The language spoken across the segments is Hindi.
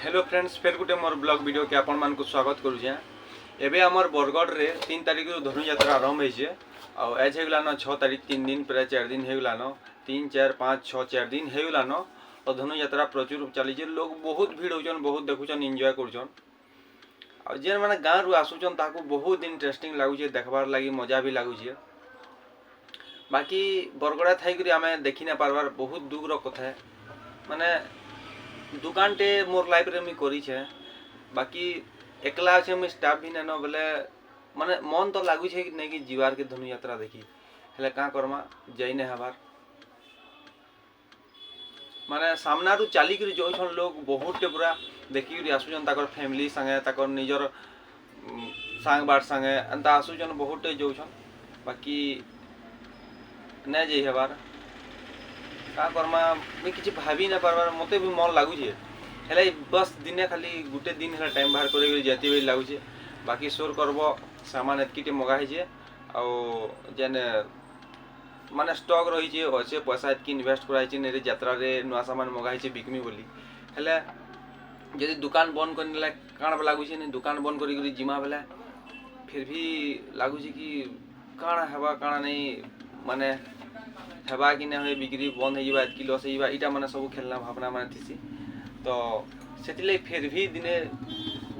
हेलो फ्रेंड्स, फिर गोटे मोर ब्लॉग वीडियो के आपण मान को स्वागत करुचे। एबे हमर बरगढ़ रे 3 तारीख रु धनु यात्रा आरंभ होइछे और एज हे गलानो 6 तारीख 3 दिन प्राय 4 दिन हे गलानो 3 4 5 6 4 दिन हे गलानो और धनु यात्रा प्रचुर चली जे। लोग बहुत भीड़ होचन, बहुत देखुचन, एंजॉय करूचन और जे माने गांव रु आसुचन ताको बहुत इंटरेस्टिंग लागुचे, देखबार लागि मजा भी लागुचे। बाकी बरगड़ा थाई करी आमे देखि ना पारबार बहुत दुख रो कथा है। माने दुकान टे मोर लाइफ रे मी करी छे, बाकी एकला छे मी स्टाफ भी नेनो बोले माने मन तो लागु छे कि नहीं कि जीवार के धनु यात्रा देखी हेले का करमा जाई ने हबार। माने सामना रु चाली करी जो छन लोग बहुत टे पूरा देखि करी आसुजन ताकर फैमिली संगे ताकर निजर सांग बार संगे अंता आसुजन बहुत टे जो छन। बाकी ने जाई हबार का करमा मैं किसी भाभी ना पारबार मते भी मन लागु छे हेले बस दिने खाली गुटे दिन हेला टाइम बाहर करे जाती बेली लागु छे। बाकी सोर करबो सामान एतकीटे मगा है छे आ जेने माने स्टॉक रही छे होचे पैसा एतकी इन्वेस्ट कराई छे नेरे यात्रा रे नुआ सामान मगा है छे बिकमी बोली हेले यदि दुकान बंद करने ला काण लागु छे ने दुकान बंद करी करी जिमा बेला फिर भी लागु छे कि काण हेबा काण नहीं माने हेबा कि नहीं बिक्री बंद हो जाए एतकी लॉस हो इटा माने सब खेलना भावना माने थीसी। तो सेतिले फिर भी दिने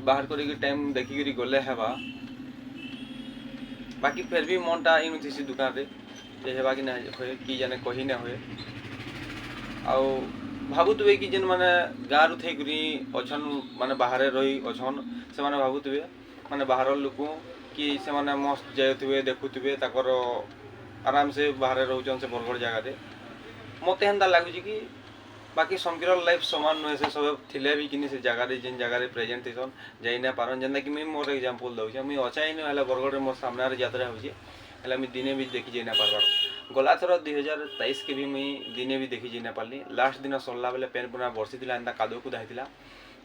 बाहर करी टाइम देखि करी गले हेबा। बाकी फिर भी मनटा इन थीसी दुकान रे जे हेबा कि नहीं होए कि जाने कही ना होए आउ भाबुतबे कि जेन माने गाँ रु थई करी अछन माने बाहर रही अछन से माने भाबुतबे माने बाहर लोक कि से माने मस्त जायथुबे देखुतबे ताकर आराम से बाहर रोचन से बरगढ़ जगह रे मते हेंदा लागुची कि बाकी समग्र लाइफ समान नुहे से सब थिले भी कि से जगह रे जेन जगह रे प्रेजेंट थीसन जाई ना पारन जेंदा कि मैं मोर एग्जांपल दउछे मी अचाई न हला बरगढ़ रे मोर सामने रे यात्रा होची हला मी दिने भी देखि जाई ना पारबार। गला थर 2023 के भी मी दिने भी देखि जाई ना पारली। लास्ट दिन सरला बेले पेन पुना बरसी थिला एंदा कादो कुदा हितिला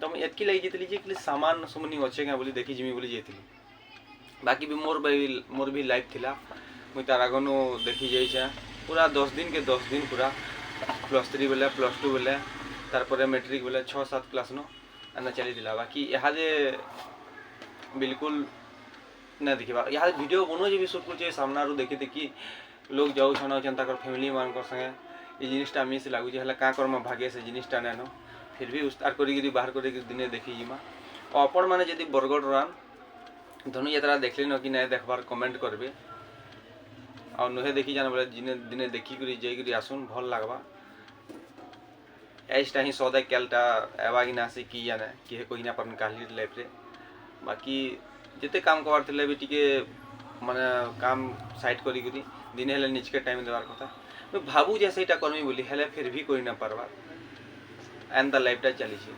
तो मैं एतकी लागि जेतली जे कि सामान सुमनी अछे का बोली देखि जिमी बोली जेतली। बाकी भी मोर भी लाइफ थिला मुई तार आगनु देखी जाइछे पूरा 10 दिन के 10 दिन पूरा +3 बेले +2 बेले तारपर मैट्रिक बेले 6-7 क्लास नो एना चली दिला। बाकी यहाँ जे बिल्कुल ना देखिबा यहाँ वीडियो बनो जे भी शूट कर सामना रू देखि देखि लोग जाऊ छन जनता कर फैमिली मान कर संगे ई जिनिसटा मिस लागु जे हला का करम भागे से जिनिसटा नेनो फिर भी उस्तार करी बाहर करी दिने देखि जिमा। और अपन माने यदि बरगढ़ रान धनु यात्रा देखली न कि नहीं देखबार कमेंट करबे और नुहे देखी जाने बोले दिने देखी करी जाई करी आसुन भल लागबा। एजटा ही सदा केलटा एबा कि ना से की जाने कि कोई ना परन काली लाइफ रे। बाकी जेते काम करबार थिले भी टिके माने काम साइड करी करी दिने हेले निजके टाइम देवार कथा मैं भाबू जे सेटा करमी बोली हेले फिर भी कोई ना पारबा एंड द लाइफटा चली छे।